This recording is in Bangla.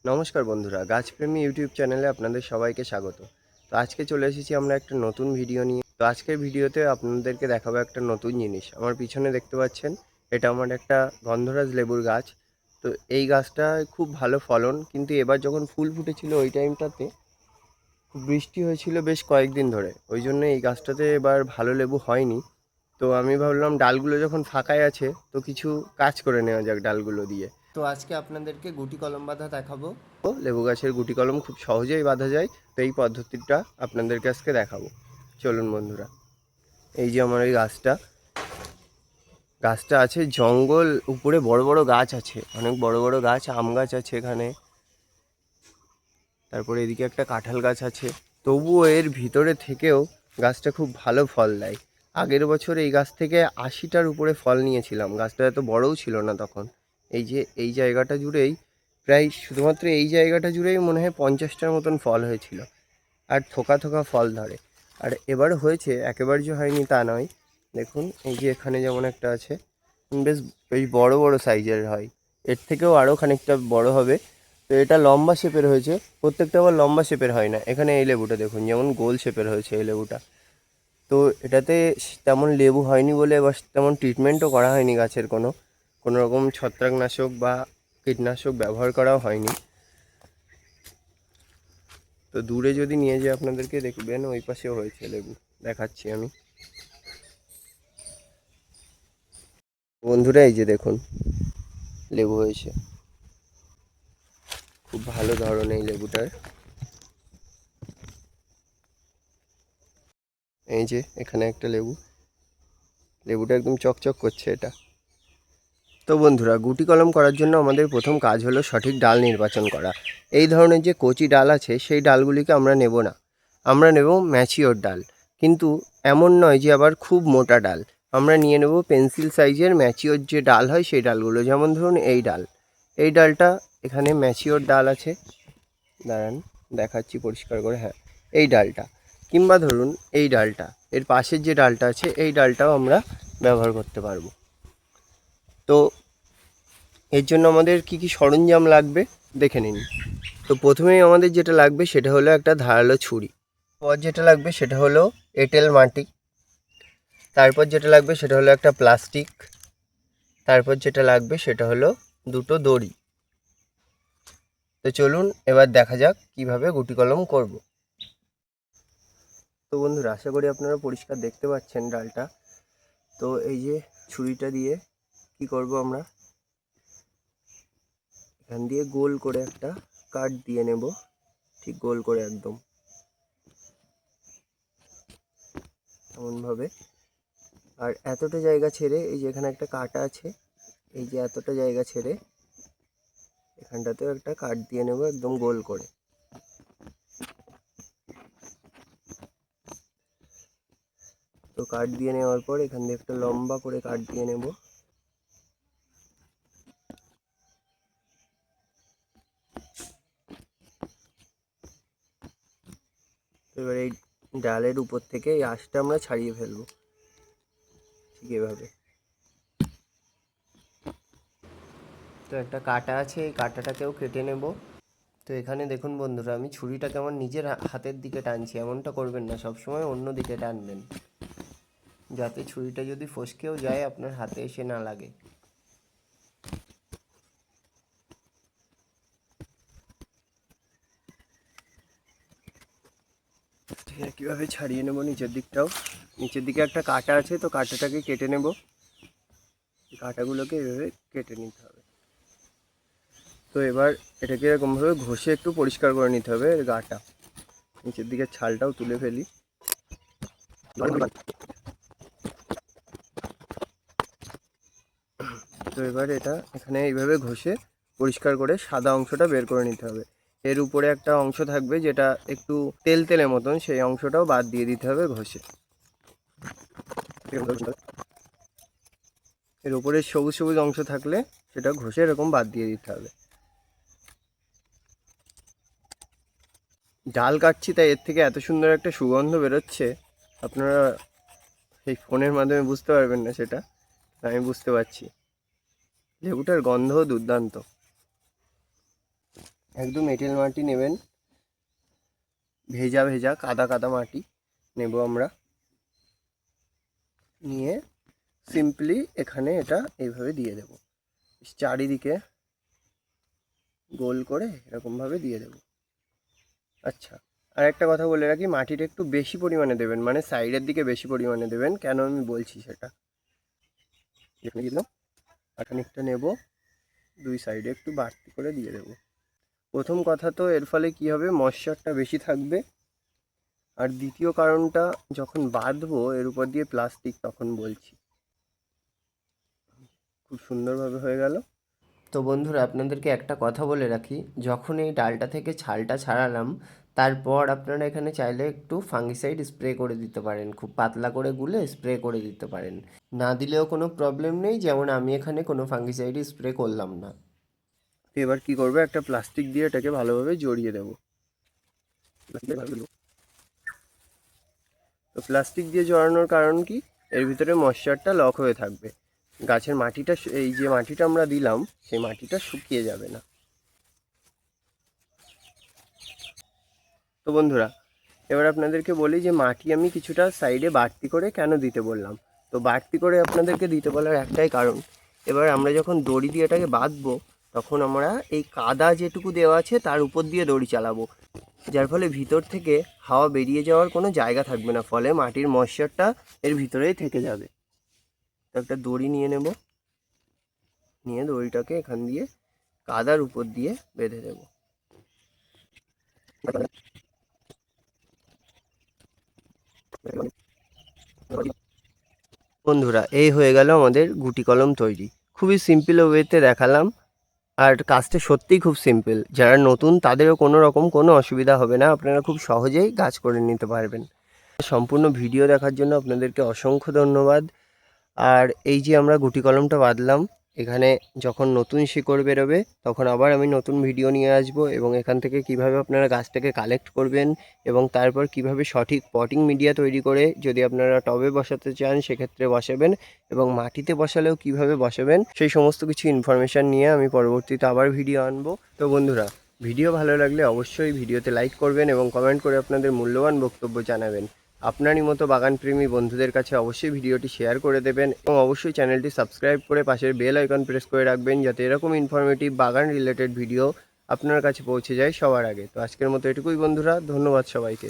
নমস্কার বন্ধুরা, গাছপ্রেমী ইউটিউব চ্যানেলে আপনাদের সবাইকে স্বাগত। তো আজকে চলে এসেছি আমরা একটা নতুন ভিডিও নিয়ে। তো আজকের ভিডিওতে আপনাদেরকে দেখাবো একটা নতুন জিনিস। আমার পিছনে দেখতে পাচ্ছেন, এটা আমার একটা গন্ধরাজ লেবুর গাছ। তো এই গাছটায় খুব ভালো ফলন, কিন্তু এবার যখন ফুল ফুটেছিল ওই টাইমটাতে খুব বৃষ্টি হয়েছিল বেশ কয়েকদিন ধরে, ওই জন্য এই গাছটাতে এবার ভালো লেবু হয়নি। তো আমি ভাবলাম ডালগুলো যখন ফাঁকাই আছে তো কিছু কাজ করে নেওয়া যাক ডালগুলো দিয়ে। তো আজকে আপনাদেরকে গুটি কলম বাঁধা দেখাবো। লেবু গাছের গুটি কলম খুব সহজেই বাঁধা যায়, তো এই পদ্ধতিটা আপনাদেরকে আজকে দেখাবো। চলুন বন্ধুরা, এই যে আমার এই গাছটা গাছটা আছে জঙ্গল, উপরে বড় বড় গাছ আছে, অনেক বড় বড় গাছ, আম গাছ আছে এখানে, তারপরে এদিকে একটা কাঁঠাল গাছ আছে। তবুও এর ভিতরে থেকেও গাছটা খুব ভালো ফল দেয়। আগের বছর এই গাছ থেকে 80টার উপরে ফল নিয়েছিলাম। গাছটা এত বড়ও ছিল না তখন। এই যে এই জায়গাটা জুড়েই, প্রায় শুধুমাত্র এই জায়গাটা জুড়েই মনে হয় 50টার মতন ফল হয়েছিল। আর থোকা থোকা ফল ধরে। আর এবার হয়েছে, একেবারে যে হয়নি তা নয়। দেখুন এই যে এখানে যেমন একটা আছে, বেশ বেশ বড় বড় সাইজের হয়, এর থেকেও আরও খানিকটা বড় হবে। তো এটা লম্বা শেপের হয়েছে, প্রত্যেকটা আবার লম্বা শেপের হয় না। এখানে এই লেবুটা দেখুন, যেমন গোল শেপের হয়েছে এই লেবুটা। তো এটাতে তেমন লেবু হয়নি বলে এবার তেমন ট্রিটমেন্টও করা হয়নি গাছের, কোনো রকম ছত্রাকনাশক বা কীটনাশক ব্যবহার করাও হয়নি। তো দূরে যদি নিয়ে যাই আপনাদেরকে, দেখবেন ওই পাশেও হয়েছে লেবু, দেখাচ্ছি আমি। বন্ধুরা এই যে দেখুন, লেবু হয়েছে, খুব ভালো ধরন এই লেবুটার। এই যে এখানে একটা লেবু, লেবুটা একদম চকচক করছে এটা। তো বন্ধুরা, গুটি কলম করার জন্য আমাদের প্রথম কাজ হলো সঠিক ডাল নির্বাচন করা। এই ধরনের যে কচি ডাল আছে সেই ডালগুলিকে আমরা নেব না, আমরা নেব ম্যাচিওর ডাল। কিন্তু এমন নয় যে আবার খুব মোটা ডাল, আমরা নিয়ে নেব পেন্সিল সাইজের ম্যাচিওর যে ডাল হয় সেই ডালগুলো। যেমন ধরুন এই ডাল, এই ডালটা এখানে ম্যাচিওর ডাল আছে, দাঁড়ান দেখাচ্ছি পরিষ্কার করে। হ্যাঁ, এই ডালটা, কিংবা ধরুন এই ডালটা, এর পাশের যে ডালটা আছে এই ডালটাও আমরা ব্যবহার করতে পারবো। তো এর জন্য আমাদের কি কি সরঞ্জাম লাগবে দেখে নিন। তো প্রথমেই আমাদের যেটা লাগবে সেটা হলো একটা ধারালো ছুরি। পর যেটা লাগবে সেটা হলো এঁটেল মাটি। তারপর যেটা লাগবে সেটা হলো একটা প্লাস্টিক। তারপর যেটা লাগবে সেটা হলো দুটো দড়ি। তো চলুন এবার দেখা যাক কিভাবে গুটি কলম করব। তো বন্ধুরা, আশা করি আপনারা পরিষ্কার দেখতে পাচ্ছেন ডালটা। তো এই যে ছুরিটা দিয়ে কি করব, আমরা এখান দিয়ে গোল করে একটা কাট দিয়ে নেব, ঠিক গোল করে একদম এমনভাবে। আর এতটা জায়গা ছেড়ে, এই যে এখানে একটা কাটা আছে, এই যে এতটা জায়গা ছেড়ে এখানটাতেও একটা কাট দিয়ে নেব একদম গোল করে। তো কাট দিয়ে নেওয়ার পর এখান দিয়ে একটা লম্বা করে কাট দিয়ে নেব। এবার এই ডালের উপর থেকে এই আঁশটা আমরা ছাড়িয়ে ফেলবো, ঠিক এভাবে। তো একটা কাটা আছে, এই কাটাটাকেও কেটে নেব। তো এখানে দেখুন বন্ধুরা, আমি ছুরিটাকে আমার নিজের হাতের দিকে টানছি, এমনটা করবেন না, সবসময় অন্য দিকে টানবেন, যাতে ছুরিটা যদি ফসকেও যায় আপনার হাতে এসে না লাগে। ঠিক একইভাবে ছাড়িয়ে নেব নিচের দিকটাও। নিচের দিকে একটা কাটা আছে, তো কাটাটাকে কেটে নেব। কাটাগুলোকে এভাবে কেটে নিতে হবে। তো এবার এটাকে এরকমভাবে ঘষে একটু পরিষ্কার করে নিতে হবে এর গাটা। নিচের দিকে ছালটাও তুলে ফেলি। তো এবার এটা এখানে এইভাবে ঘষে পরিষ্কার করে সাদা অংশটা বের করে নিতে হবে। এর উপরে একটা অংশ থাকবে যেটা একটু তেল তেলের মতন, সেই অংশটাও বাদ দিয়ে দিতে হবে ঘষে। এর উপরে সবুজ সবুজ অংশ থাকলে সেটা ঘষে এরকম বাদ দিয়ে দিতে হবে। ডাল কাটছি তাই এর থেকে এত সুন্দর একটা সুগন্ধ বেরোচ্ছে, আপনারা এই ফোনের মাধ্যমে বুঝতে পারবেন না, সেটা আমি বুঝতে পারছি। লেবুটার গন্ধও দুর্দান্ত। একদম এঁটেল মাটি নেবেন, ভেজা ভেজা কাদা কাদা মাটি নেব আমরা, নিয়ে সিম্পলি এখানে এটা এইভাবে দিয়ে দেব, চারিদিকে গোল করে এরকমভাবে দিয়ে দেব। আচ্ছা, আর একটা কথা বলে রাখি, মাটিটা একটু বেশি পরিমাণে দেবেন, মানে সাইডের দিকে বেশি পরিমাণে দেবেন। কেন আমি বলছি সেটা, এখানে দিয়ে দিলাম, আর খানিকটা নেব, দুই সাইডে একটু বাড়তি করে দিয়ে দেব। প্রথম কথা তো এর ফলে কি হবে, ময়েশ্চারটা বেশি থাকবে। আর দ্বিতীয় কারণটা, যখন বাঁধবো এর উপর দিয়ে প্লাস্টিক, তখন বলছি। খুব সুন্দরভাবে হয়ে গেল। তো বন্ধুরা, আপনাদেরকে একটা কথা বলে রাখি, যখন এই ডালটা থেকে ছালটা ছাড়ালাম, তারপর আপনারা এখানে চাইলে একটু ফাঙ্গিসাইড স্প্রে করে দিতে পারেন, খুব পাতলা করে গুলে স্প্রে করে দিতে পারেন, না দিলেও কোনো প্রবলেম নেই, যেমন আমি এখানে কোনো ফাঙ্গিসাইড স্প্রে করলাম না। এবার কি করবে, একটা প্লাস্টিক দিয়ে এটাকে ভালোভাবে জড়িয়ে দেবো। তো প্লাস্টিক দিয়ে জড়ানোর কারণ কি, এর ভিতরে ময়েশ্চারটা লক হয়ে থাকবে, গাছের মাটিটা, এই যে মাটিটা আমরা দিলাম সেই মাটিটা শুকিয়ে যাবে না। তো বন্ধুরা, এবার আপনাদেরকে বলি যে মাটি আমি কিছুটা সাইডে বাড়তি করে কেন দিতে বললাম। তো বাড়তি করে আপনাদেরকে দিতে বলার একটাই কারণ, এবার আমরা যখন দড়ি দিয়ে এটাকে বাঁধবো, তখন আমরা এই কাদা যেটুকু দেওয়া আছে তার উপর দিয়ে দড়ি চালাবো, যার ফলে ভিতর থেকে হাওয়া বেরিয়ে যাওয়ার কোনো জায়গা থাকবে না, ফলে মাটির ময়েশ্চারটা এর ভিতরেই থেকে যাবে। তো একটা দড়ি নিয়ে নেব, নিয়ে দড়িটাকে এখান দিয়ে কাদার উপর দিয়ে বেঁধে দেব। বন্ধুরা, এই হয়ে গেল আমাদের গুটি কলম তৈরি। খুবই সিম্পল ওয়েতে দেখালাম, আর কাজটা সত্যিই খুব সিম্পল। যারা নতুন তাদেরও কোনো রকম কোনো অসুবিধা হবে না, আপনারা খুব সহজেই কাজ করে নিতে পারবেন। সম্পূর্ণ ভিডিও দেখার জন্য আপনাদেরকে অসংখ্য ধন্যবাদ। আর এই যে আমরা গুটি কলমটা বাঁধলাম, এখানে যখন নতুন শিকড় বেরোবে তখন আবার আমি নতুন ভিডিও নিয়ে আসব, এবং এখান থেকে কিভাবে আপনারা গাছটাকে কালেক্ট করবেন, এবং তারপর কিভাবে সঠিক পটিং মিডিয়া তৈরি করে যদি আপনারা টবে বসাতে চান সেক্ষেত্রে বসাবেন, এবং মাটিতে বসালেও কিভাবে বসাবেন, সেই সমস্ত কিছু ইনফরমেশান নিয়ে আমি পরবর্তীতে আবার ভিডিও আনবো। তো বন্ধুরা, ভিডিও ভালো লাগলে অবশ্যই ভিডিওতে লাইক করবেন এবং কমেন্ট করে আপনাদের মূল্যবান বক্তব্য জানাবেন। আপনারই মতো বাগানপ্রেমী বন্ধুদের কাছে অবশ্যই ভিডিওটি শেয়ার করে দেবেন, এবং অবশ্যই চ্যানেলটি সাবস্ক্রাইব করে পাশের বেল আইকন প্রেস করে রাখবেন, যাতে এরকম ইনফরমেটিভ বাগান রিলেটেড ভিডিও আপনার কাছে পৌঁছে যায় সবার আগে। তো আজকের মতো এটুকুই বন্ধুরা, ধন্যবাদ সবাইকে।